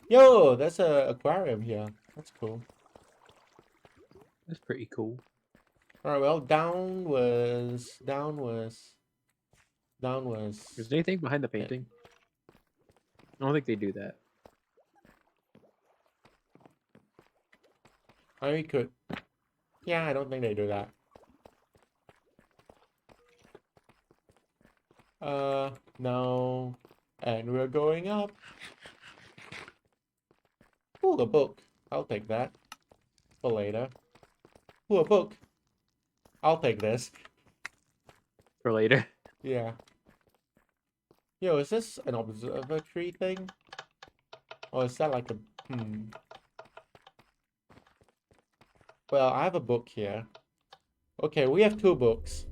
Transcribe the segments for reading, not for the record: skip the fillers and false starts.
Yo, there's a aquarium here. That's cool. That's pretty cool. Alright, well, down Is was there anything behind the it. painting? I don't think they do that. I could. Yeah, I don't think they do that. No. And we're going up. Ooh, a book. I'll take that. For later. Ooh, a book. I'll take this. For later. Yeah. Yo, is this an observatory thing? Or is that like a... Well, I have a book here. Okay, we have two books.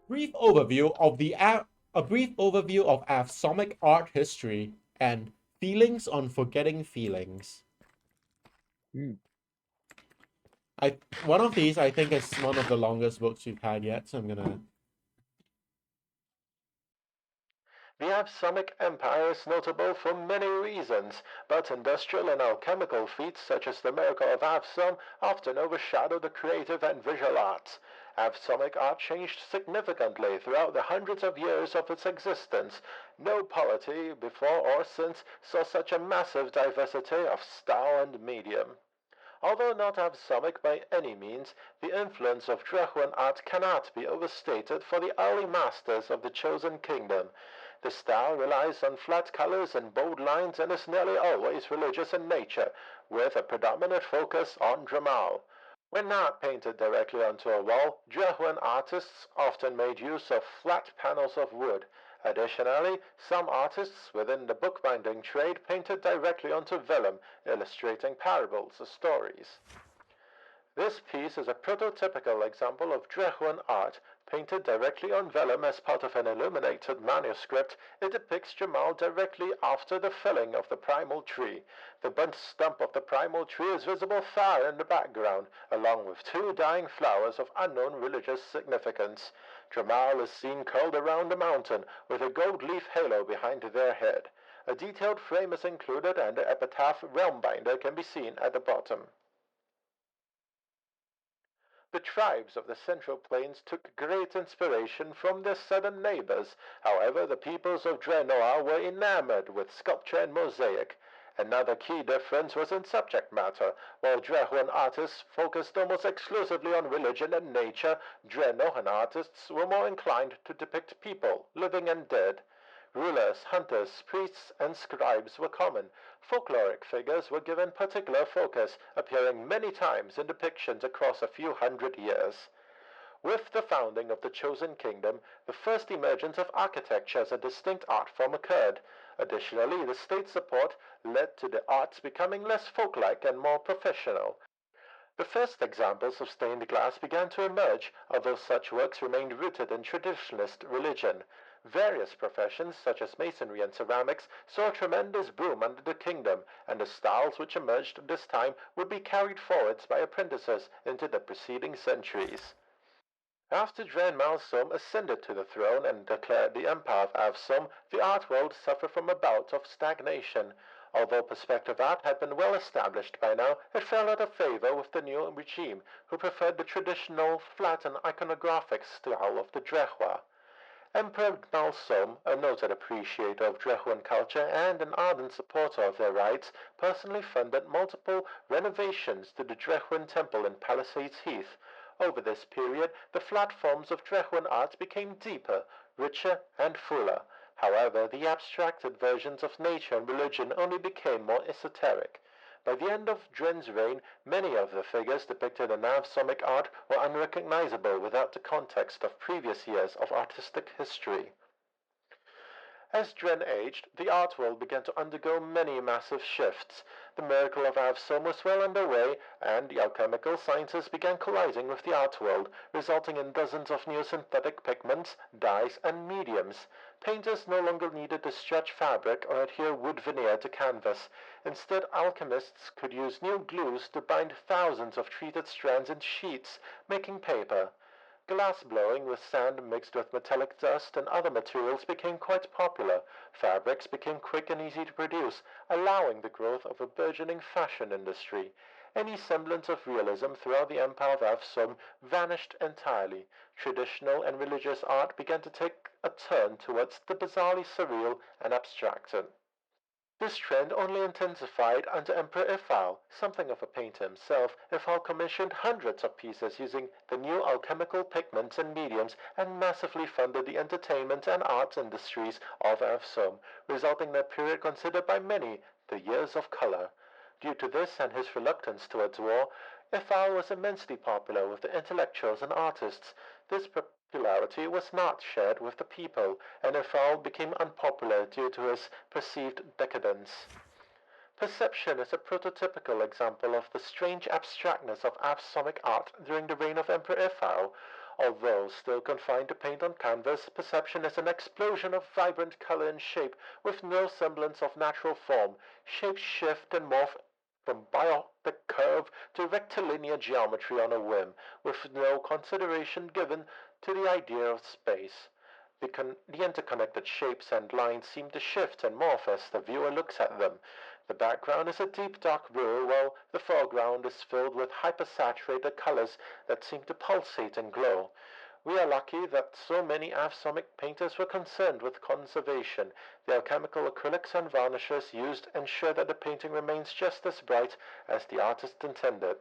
Brief overview of a brief overview of Avsohmic art history and feelings on forgetting feelings. Hmm. One of these I think is one of the longest books we've had yet, so I'm gonna. The Avsohmic Empire is notable for many reasons, but industrial and alchemical feats such as the miracle of Avsohm often overshadow the creative and visual arts. Avsohmic art changed significantly throughout the hundreds of years of its existence. No polity, before or since, saw such a massive diversity of style and medium. Although not Avsohmic by any means, the influence of Dreh'noha art cannot be overstated for the early masters of the Chosen Kingdom. The style relies on flat colors and bold lines and is nearly always religious in nature, with a predominant focus on Drehmal. When not painted directly onto a wall, Dreh'noha artists often made use of flat panels of wood. Additionally, some artists within the bookbinding trade painted directly onto vellum, illustrating parables or stories. This piece is a prototypical example of Dreh'noha art, painted directly on vellum as part of an illuminated manuscript. It depicts Jamal directly after the felling of the primal tree. The burnt stump of the primal tree is visible far in the background, along with two dying flowers of unknown religious significance. Jamal is seen curled around a mountain, with a gold leaf halo behind their head. A detailed frame is included, and the epitaph realm binder can be seen at the bottom. The tribes of the Central Plains took great inspiration from their southern neighbors. However, the peoples of Dreh'noha were enamored with sculpture and mosaic. Another key difference was in subject matter. While Dreh'noha artists focused almost exclusively on religion and nature, Dreh'noha artists were more inclined to depict people, living and dead. Rulers, hunters, priests, and scribes were common. Folkloric figures were given particular focus, appearing many times in depictions across a few hundred years. With the founding of the Chosen Kingdom, the first emergence of architecture as a distinct art form occurred. Additionally, the state's support led to the arts becoming less folk-like and more professional. The first examples of stained glass began to emerge, although such works remained rooted in traditionalist religion. Various professions, such as masonry and ceramics, saw a tremendous boom under the kingdom, and the styles which emerged at this time would be carried forwards by apprentices into the preceding centuries. After Dreh'mal ascended to the throne and declared the Empire of Avsohm, the art world suffered from a bout of stagnation. Although perspective art had been well established by now, it fell out of favor with the new regime, who preferred the traditional, flat and iconographic style of the Dreh'noha. Emperor Malsom, a noted appreciator of Dreh'nohan culture and an ardent supporter of their rights, personally funded multiple renovations to the Dreh'nohan temple in Palisades Heath. Over this period, the flat forms of Dreh'nohan art became deeper, richer, and fuller. However, the abstracted versions of nature and religion only became more esoteric. By the end of Dren's reign, many of the figures depicted in Avsohmic art were unrecognizable without the context of previous years of artistic history. As Dren aged, the art world began to undergo many massive shifts. The miracle of Avsohm was well underway, and the alchemical sciences began colliding with the art world, resulting in dozens of new synthetic pigments, dyes, and mediums. Painters no longer needed to stretch fabric or adhere wood veneer to canvas. Instead, alchemists could use new glues to bind thousands of treated strands in sheets, making paper. Glass blowing with sand mixed with metallic dust and other materials became quite popular. Fabrics became quick and easy to produce, allowing the growth of a burgeoning fashion industry. Any semblance of realism throughout the empire of Avsohm vanished entirely. Traditional and religious art began to take a turn towards the bizarrely surreal and abstracted. This trend only intensified under Emperor Ifal. Something of a painter himself, Ifal commissioned hundreds of pieces using the new alchemical pigments and mediums and massively funded the entertainment and arts industries of Avsohm, resulting in a period considered by many the Years of Color. Due to this and his reluctance towards war, Ifal was immensely popular with the intellectuals and artists. This popularity was not shared with the people, and Ifal became unpopular due to his perceived decadence. Perception is a prototypical example of the strange abstractness of Avsohmic art during the reign of Emperor Ifal. Although still confined to paint on canvas, perception is an explosion of vibrant color and shape with no semblance of natural form. Shapes shift and morph from biotic curve to rectilinear geometry on a whim, with no consideration given to the idea of space. The interconnected shapes and lines seem to shift and morph as the viewer looks at them. The background is a deep dark blue, while the foreground is filled with hypersaturated colors that seem to pulsate and glow. We are lucky that so many Avsohmic painters were concerned with conservation. The alchemical acrylics and varnishes used ensure that the painting remains just as bright as the artist intended.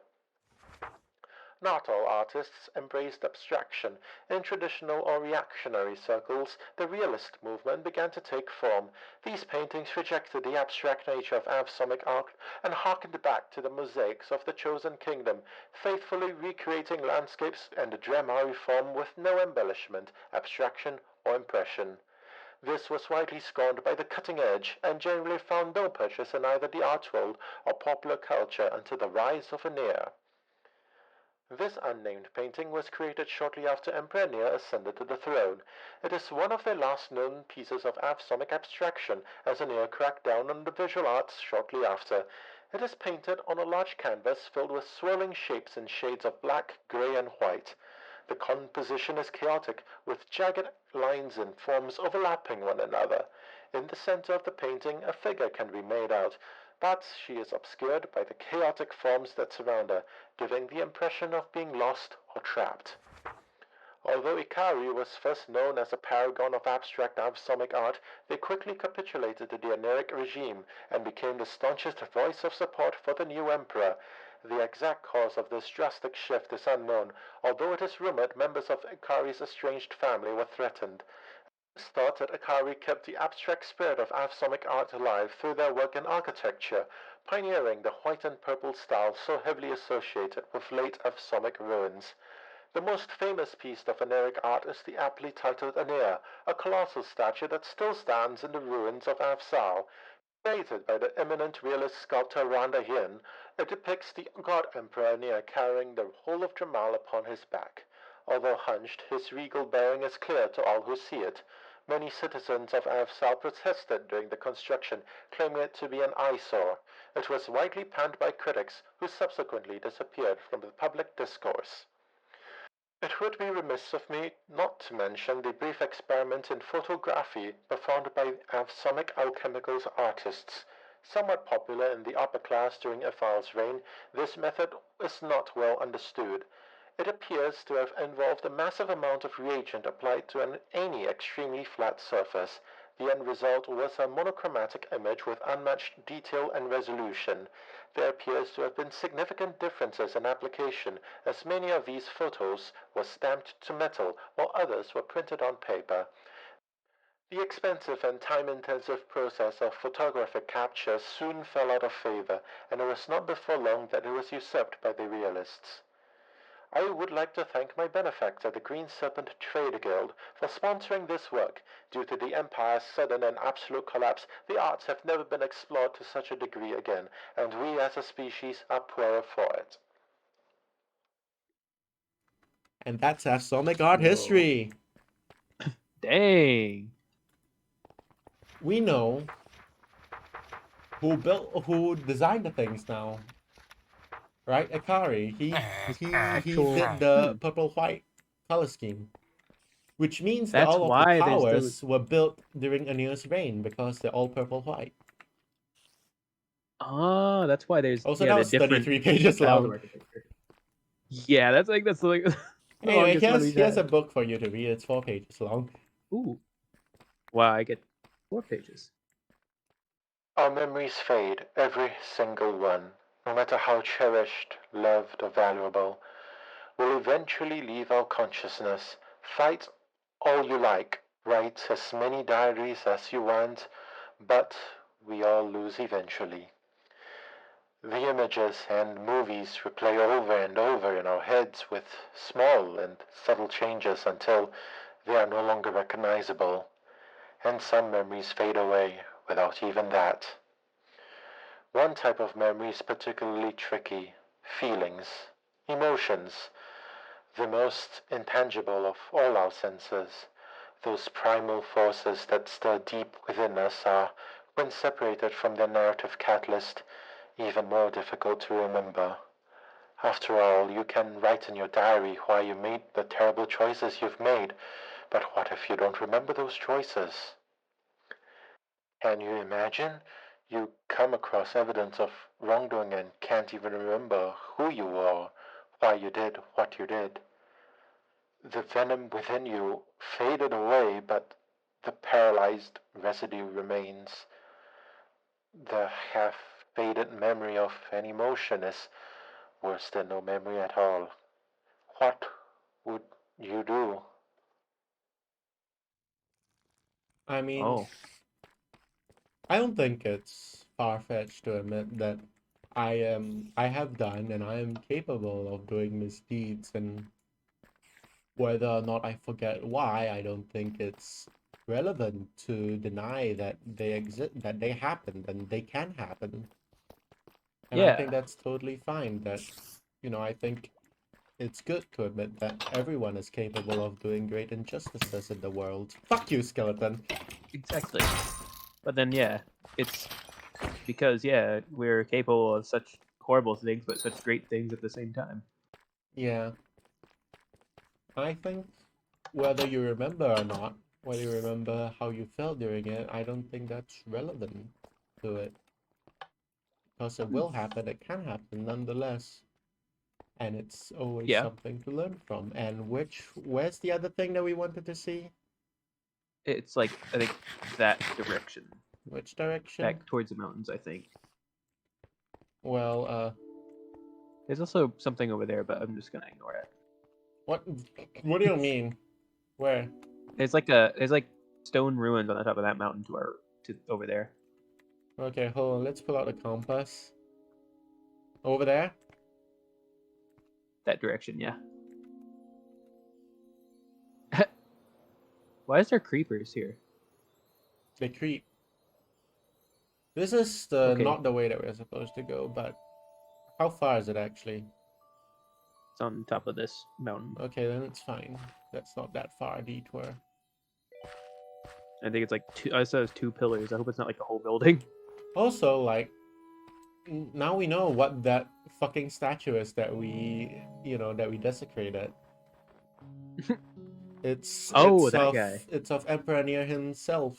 Not all artists embraced abstraction. In traditional or reactionary circles, the realist movement began to take form. These paintings rejected the abstract nature of Avsohmic art and harkened back to the mosaics of the Chosen Kingdom, faithfully recreating landscapes and the Drehmal form with no embellishment, abstraction, or impression. This was widely scorned by the cutting edge and generally found no purchase in either the art world or popular culture until the rise of Aeneas. This unnamed painting was created shortly after Emperor Aeneas ascended to the throne. It is one of the last known pieces of Avsohmic abstraction, as Aeneas cracked down on the visual arts shortly after. It is painted on a large canvas filled with swirling shapes in shades of black, grey, and white. The composition is chaotic, with jagged lines and forms overlapping one another. In the center of the painting, a figure can be made out, but she is obscured by the chaotic forms that surround her, giving the impression of being lost or trapped. Although Ikari was first known as a paragon of abstract Avsohmic art, they quickly capitulated to the Aeneric regime and became the staunchest voice of support for the new emperor. The exact cause of this drastic shift is unknown, although it is rumored members of Ikari's estranged family were threatened. It is thought that Ikari kept the abstract spirit of Avsohmic art alive through their work in architecture, pioneering the white and purple style so heavily associated with late Avsohmic ruins. The most famous piece of Aeneric art is the aptly titled Aeneas, a colossal statue that still stands in the ruins of av'sal. Created by the eminent realist sculptor Randa Hien, it depicts the god emperor Aeneas carrying the whole of Drehmal upon his back. Although hunched, his regal bearing is clear to all who see it. Many citizens of av'sal protested during the construction, claiming it to be an eyesore. It was widely panned by critics, who subsequently disappeared from the public discourse. It would be remiss of me not to mention the brief experiment in photography performed by Avsohmic alchemical artists. Somewhat popular in the upper class during Ifal's reign, this method is not well understood. It appears to have involved a massive amount of reagent applied to any extremely flat surface. The end result was a monochromatic image with unmatched detail and resolution. There appears to have been significant differences in application, as many of these photos were stamped to metal, while others were printed on paper. The expensive and time-intensive process of photographic capture soon fell out of favor, and it was not before long that it was usurped by the realists. I would like to thank my benefactor, the Green Serpent Trade Guild, for sponsoring this work. Due to the Empire's sudden and absolute collapse, the arts have never been explored to such a degree again, and we as a species are poorer for it. And that's Avsohmic art Whoa. history. Dang. We know who designed the things now. Right? Akari. He Actual- did the purple-white color scheme. Which means that That's all of the why there's towers were built during Anir's reign because they're all purple-white. Oh, that's why there's Also, yeah, that the was different 33 pages styles of long. architecture. Yeah, that's like the Anyway, longest one we've here's a had. book for you to read. It's 4 pages long. Ooh. Wow, I get 4 pages. Our memories fade, every single one, no matter how cherished, loved, or valuable, will eventually leave our consciousness. Fight all you like, write as many diaries as you want, but we all lose eventually. The images and movies replay over and over in our heads with small and subtle changes until they are no longer recognizable, and some memories fade away without even that. One type of memory is particularly tricky: feelings, emotions, the most intangible of all our senses. Those primal forces that stir deep within us are, when separated from their narrative catalyst, even more difficult to remember. After all, you can write in your diary why you made the terrible choices you've made, but what if you don't remember those choices? Can you imagine? You come across evidence of wrongdoing and can't even remember who you were, why you did what you did. The venom within you faded away, but the paralyzed residue remains. The half-faded memory of an emotion is worse than no memory at all. What would you do? I mean, Oh. I don't think it's far-fetched to admit that I have done and I am capable of doing misdeeds, and whether or not I forget why, I don't think it's relevant to deny that they exist, that they happened, and they can happen. And I think Yeah. that's totally fine. That, I think it's good to admit that everyone is capable of doing great injustices in the world. Fuck you, skeleton. Exactly. But then yeah, it's because yeah, we're capable of such horrible things but such great things at the same time. Yeah. I think whether you remember or not, whether you remember how you felt during it, I don't think that's relevant to it. Because it will happen, it can happen nonetheless. And it's always Yeah. something to learn from. And where's the other thing that we wanted to see? It's like I think that direction. Which direction? Back towards the mountains, I think. Well, There's also something over there, but I'm just gonna ignore it. what do you mean? Where? There's like stone ruins on the top of that mountain to over there. Okay, hold on, let's pull out the compass. Over there? That direction, yeah. Why is there creepers here? They creep. This is Okay. not the way that we're supposed to go, but how far is it actually? It's on top of this mountain. Okay, then it's fine. That's not that far a detour. I think it's like two. I said it was 2 pillars. I hope it's not like a whole building. Also, like, now we know what that fucking statue is that we desecrated. It's Oh, that guy. It's of Emperor Near himself,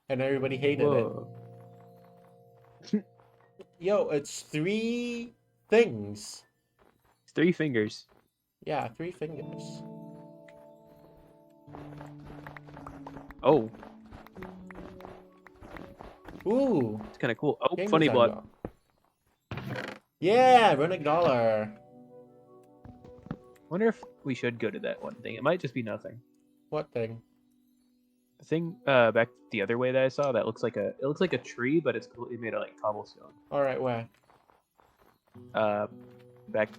and everybody hated Whoa. it. Yo, it's 3 things. It's 3 fingers. Yeah, 3 fingers. Oh, Ooh, it's kind of cool. Oh, game funny design blood. block. Yeah, runic dollar. Wonder if we should go to that one thing. It might just be nothing. What thing? The thing back the other way that I saw that looks like a tree, but it's completely made of like cobblestone. All right, where? Back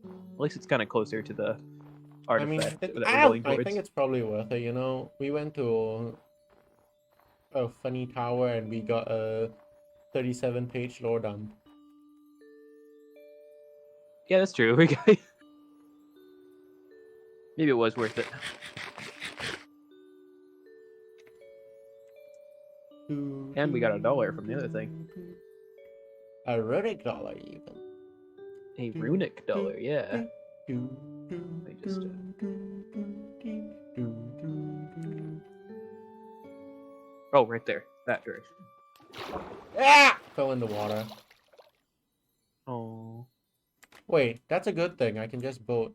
At least it's kind of closer to the I mean, artifact that we're I going think towards. it's probably worth it, you know? We went to a funny tower and we got a 37-page lore dump. Yeah, that's true. We got... Maybe it was worth it. And we got $1 from the other thing. A runic dollar, even. A runic dollar, yeah. I just oh, right there, that direction. Ah! Fell in the water. Oh, Wait, that's a good thing. I can just boat.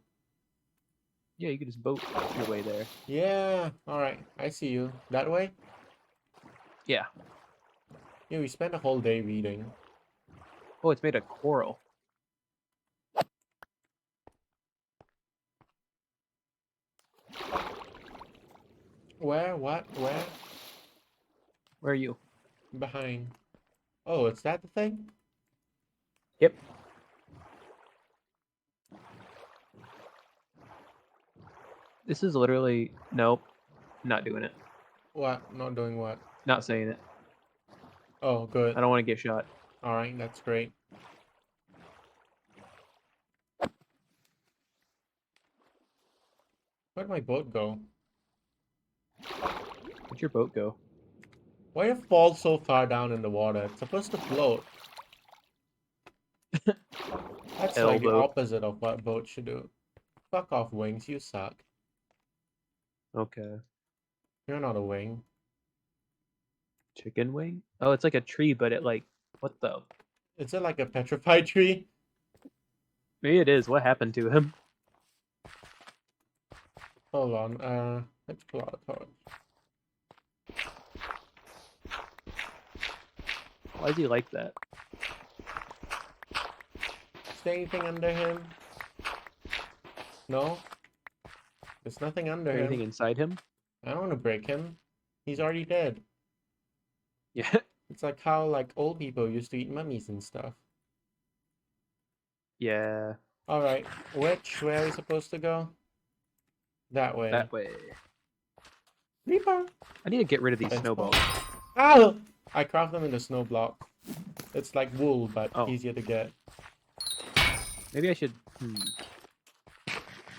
yeah, you could just boat your way there. Yeah, alright. I see you. That way? Yeah. Yeah, we spent a whole day reading. Oh, it's made of coral. Where? What? Where? Where are you? Behind. Oh, is that the thing? Yep. This is literally... Nope. Not doing it. What? Not doing what? Not saying it. Oh, good. I don't want to get shot. Alright, that's great. Where'd my boat go? Where'd your boat go? Why did it fall so far down in the water? It's supposed to float. That's like the L-boat. opposite of what boats should do. Fuck off, wings. You suck. Okay. You're not a wing. Chicken wing? Oh, it's like a tree, but it like... What the... Is it like a petrified tree? Maybe it is. What happened to him? Hold on. Let's pull out a torch. Why is he like that? Is there anything under him? No? There's nothing under him. Anything inside him? I don't want to break him. He's already dead. Yeah. It's like how like old people used to eat mummies and stuff. Yeah. Alright, where are we supposed to go? That way. That way. Reaper! I need to get rid of these Thanks, snowballs. Ow! I craft them into snow block. It's like wool, but Oh. easier to get. Maybe I should...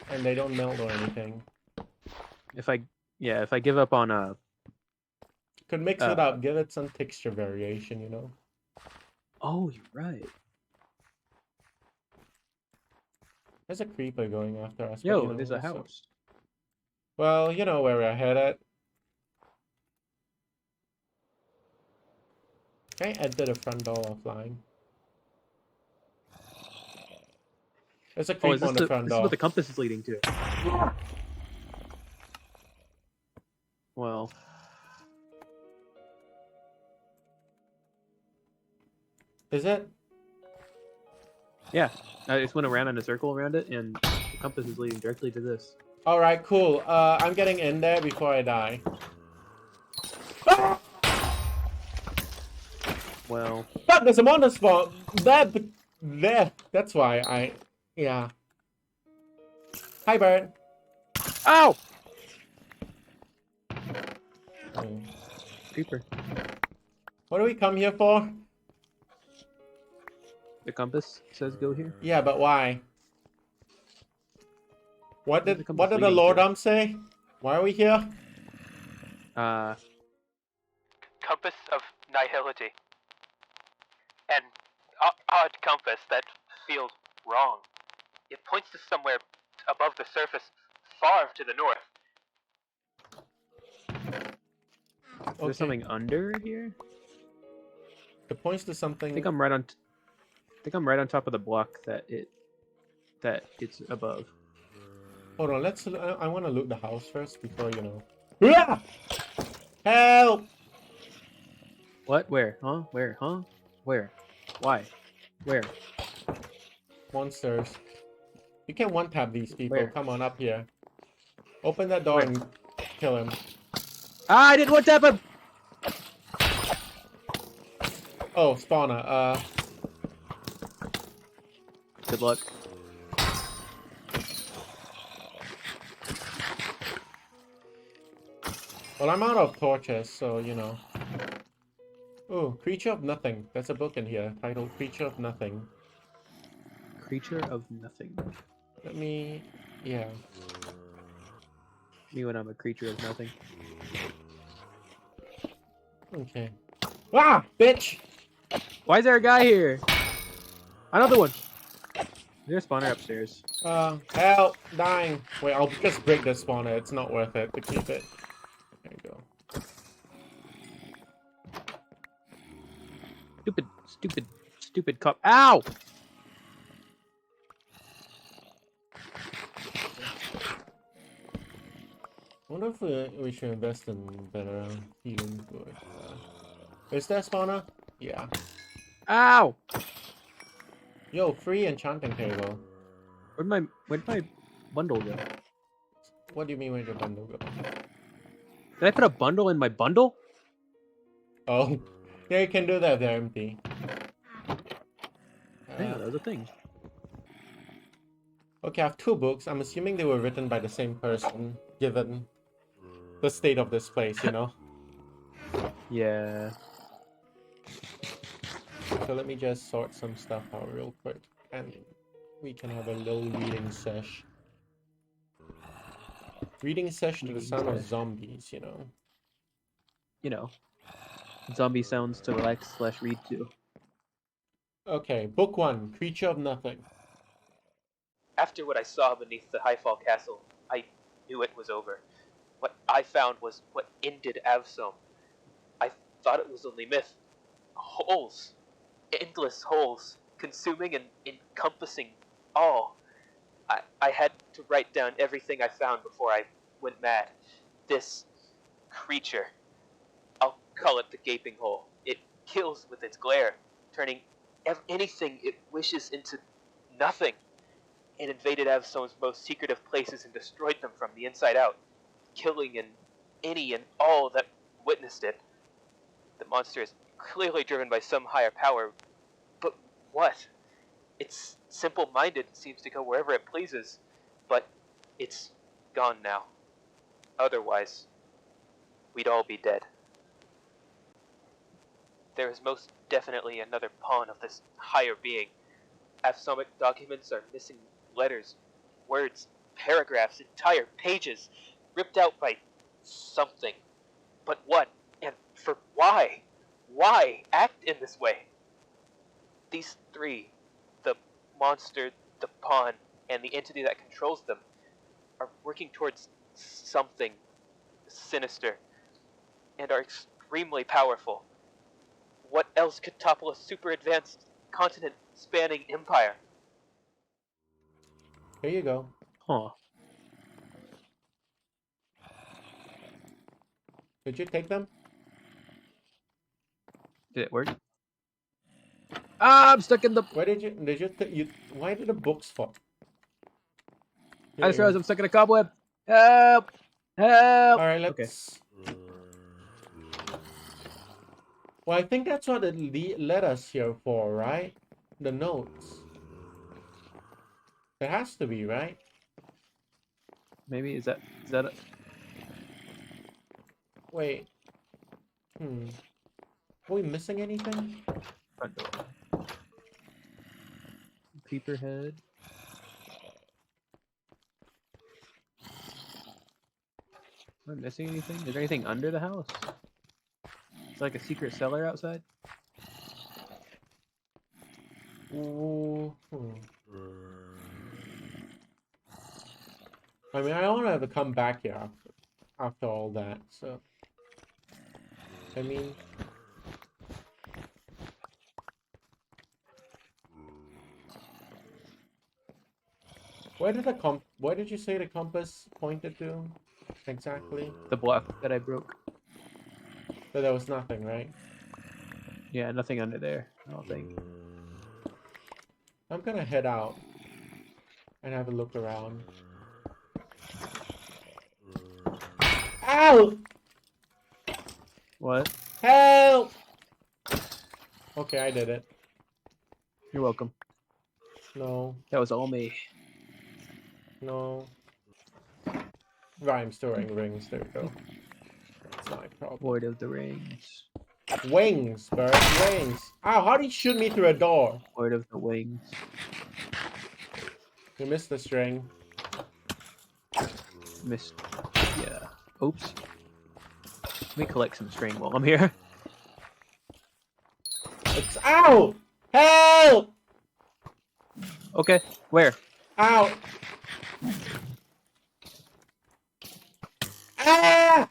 And they don't melt or anything. If I... Yeah, if I give up on Could mix it up, give it some texture variation, you know? Oh, you're right. There's a creeper going after us. but, Yo, you know, there's a it's so- house. Well, you know where we're headed. Can I enter the front door offline? There's a Oh, creep is this on the front this is door. what the compass is leading to. Well... Is it? Yeah. I just went around in a circle around it, and the compass is leading directly to this. Alright, cool. I'm getting in there before I die. Ah! Well... Fuck, there's a monster spawn! There! That's why I... Yeah. Hi, Bird. Ow! Oh. Creeper. What do we come here for? The compass says go here. Yeah, but why? What Where's did the what compass did the leading Lord to? say? Why are we here? Compass of nihility. An odd compass that feels wrong. It points to somewhere above the surface, far to the north. Is there something under here? It points to something. I think I'm right on. I think I'm right on top of the block that it's above. Hold on, let's. I want to loot the house first before you know. Ah! Help! What? Where? Huh? Where? Huh? Where? Why? Where? Monsters. You can one-tap these people. Where? Come on up here. Open that door Where? and kill him. Ah! I didn't want to tap him. Oh, spawner. Good luck. Well, I'm out of torches, so you know. Oh, Creature of Nothing. There's a book in here titled Creature of Nothing. Creature of nothing. Let me... yeah. Me when I'm a creature of nothing. Okay. Ah! Bitch! Why is there a guy here? Another one! Is there a spawner upstairs? Help! Dying! Wait, I'll just break this spawner. It's not worth it to keep it. There you go. Stupid cop. Ow! I wonder if we should invest in better healing good. Is that spawner? Yeah. Ow! Yo, free enchanting table. Where'd my bundle go? What do you mean where'd your bundle go? Did I put a bundle in my bundle? Oh, yeah, you can do that if they're empty. Yeah, that was a thing. Okay, I have 2 books. I'm assuming they were written by the same person, given the state of this place, you know? Yeah. So let me just sort some stuff out real quick, and we can have a little reading sesh. Reading sesh to the sound of zombies, you know? You know. Zombie sounds to relax / read to. Okay, book 1, Creature of Nothing. After what I saw beneath the Highfall Castle, I knew it was over. What I found was what ended Avsohm. I thought it was only myth. Holes. Endless holes. Consuming and encompassing all. I had to write down everything I found before I went mad. This creature. I'll call it the Gaping Hole. It kills with its glare, turning anything it wishes into nothing. It invaded Avsohm's most secretive places and destroyed them from the inside out, killing any and all that witnessed it. The monster is clearly driven by some higher power, but what? It's simple-minded and seems to go wherever it pleases, but it's gone now. Otherwise, we'd all be dead. There is most definitely another pawn of this higher being. Avsohmic documents are missing letters, words, paragraphs, entire pages, ripped out by something. But what? And for why? Why act in this way? These 3, the monster, the pawn, and the entity that controls them, are working towards something sinister, and are extremely powerful. What else could topple a super advanced continent-spanning empire? Here you go. Huh. Did you take them? Did it work? Ah, I'm stuck in the... Why did you, why did the books fall? I just realized I'm stuck in a cobweb. Help! Help! Alright, Okay. let's... Well, I think that's what it led us here for, right? The notes. It has to be, right? Maybe is that a... Wait. Are we missing anything? front door? Creeper head. Am I missing anything? Is there anything under the house? It's like a secret cellar outside. Ooh. I mean, I don't want to come back here after all that, so... I mean... Where did you say the compass pointed to? Exactly? The block that I broke. But there was nothing, right? Yeah, nothing under there, I don't think. I'm gonna head out and have a look around. Ow! What? Help! Okay, I did it. You're welcome. No, That was all me. no. Rhyme storing rings, there we go. my problem. Lord of the Rings. Wings, Bird, wings. Ow, how did he shoot me through a door? Lord of the Wings. You missed the string. Missed. Yeah. Oops. Let me collect some string while I'm here. It's ow! Help! Okay. Where? Ow! Ah!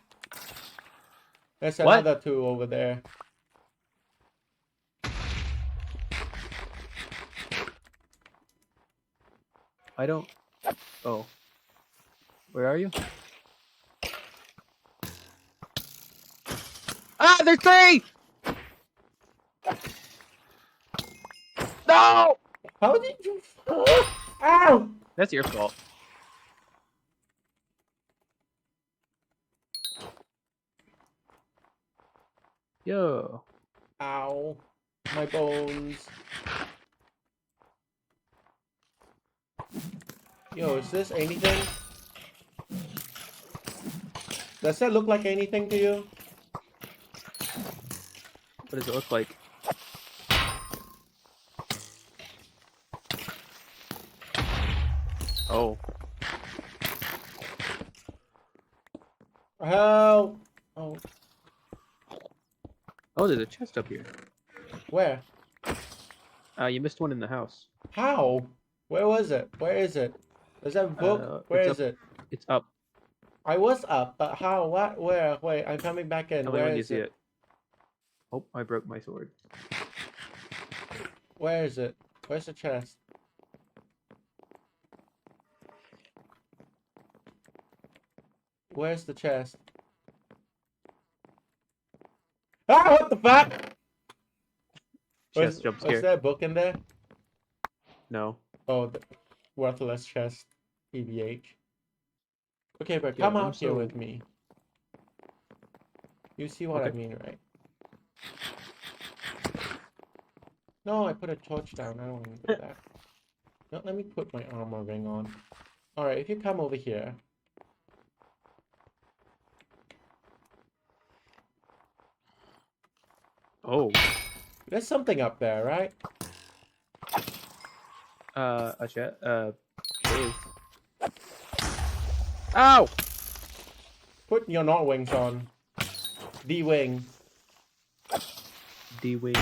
There's What? another two over there. I don't. Oh. Where are you? Ah, there's 3! No! How did you? Ow! That's your fault. Yo. Ow! My bones. Yo, is this anything? Does that look like anything to you? What does it look like? Oh. Help! Oh, Oh, there's a chest up here. where? You missed one in the house. How? Where was it? Where is it? Is that a book? Where it's is it? It's up. I was up, but how? What? Where? Wait, I'm coming back in. Tell me Where when you is see it? it. Oh, I broke my sword. Where is it? Where's the chest? Where's the chest? Ah, what the fuck? Chest jump Was scare. there a book in there? No. Oh, the worthless chest. EVH. Okay, but Yo, come I'm out here so- with me. You see what I Okay. mean, right? No, I put a torch down. I don't want to do that. No, let me put my armor ring on. Alright, if you come over here. Oh. There's something up there, right? A chest. Cave. Ow! Put your not wings on. The wing. D-wing.